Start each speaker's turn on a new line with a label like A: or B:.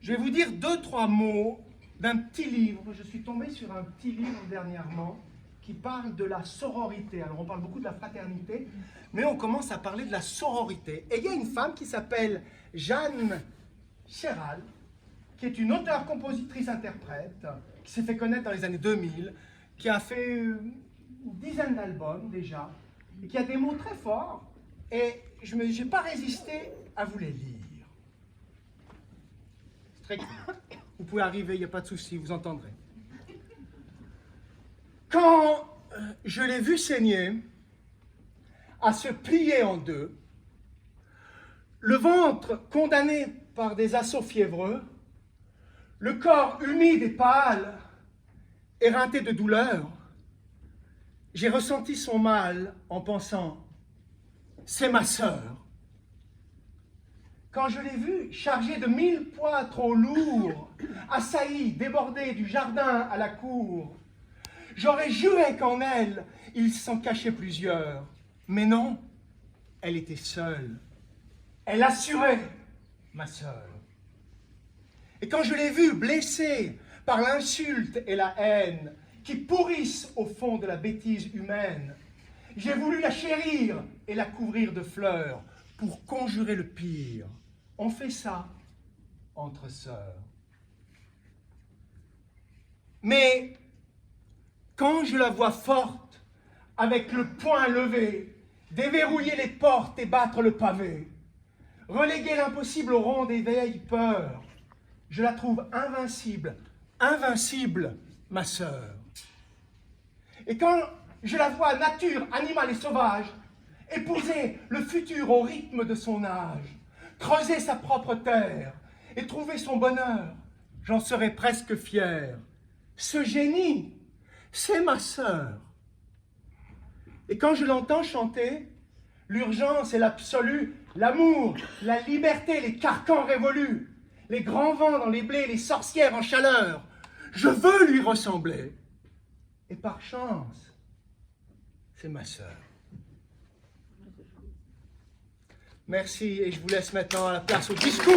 A: Je vais vous dire 2-3 mots d'un petit livre. Je suis tombé sur un petit livre dernièrement qui parle de la sororité. Alors on parle beaucoup de la fraternité, mais on commence à parler de la sororité. Et il y a une femme qui s'appelle Jeanne Chéral, qui est une auteure, compositrice, interprète, qui s'est fait connaître dans les années 2000, qui a fait une dizaine d'albums déjà, et qui a des mots très forts, et je n'ai pas résisté à vous les lire. C'est très clair. Vous pouvez arriver, il n'y a pas de souci, vous entendrez. Quand je l'ai vu saigner, à se plier en deux, le ventre condamné par des assauts fiévreux, le corps humide et pâle, éreinté de douleur, j'ai ressenti son mal en pensant « c'est ma sœur ». Quand je l'ai vue chargée de 1000 poids trop lourds, assaillie, débordée du jardin à la cour, j'aurais juré qu'en elle, il s'en cachait plusieurs. Mais non, elle était seule. Elle assurait, ma sœur. Et quand je l'ai vue blessée par l'insulte et la haine qui pourrissent au fond de la bêtise humaine, j'ai voulu la chérir et la couvrir de fleurs pour conjurer le pire. On fait ça entre sœurs. Mais quand je la vois forte, avec le poing levé, déverrouiller les portes et battre le pavé, reléguer l'impossible au rang des vieilles peurs, je la trouve invincible, invincible, ma sœur. Et quand je la vois nature, animale et sauvage, épouser le futur au rythme de son âge, creuser sa propre terre et trouver son bonheur, j'en serais presque fier. Ce génie, c'est ma sœur. Et quand je l'entends chanter, l'urgence et l'absolu, l'amour, la liberté, les carcans révolus, les grands vents dans les blés, les sorcières en chaleur, je veux lui ressembler. Et par chance, c'est ma sœur. Merci, et je vous laisse maintenant la place au discours.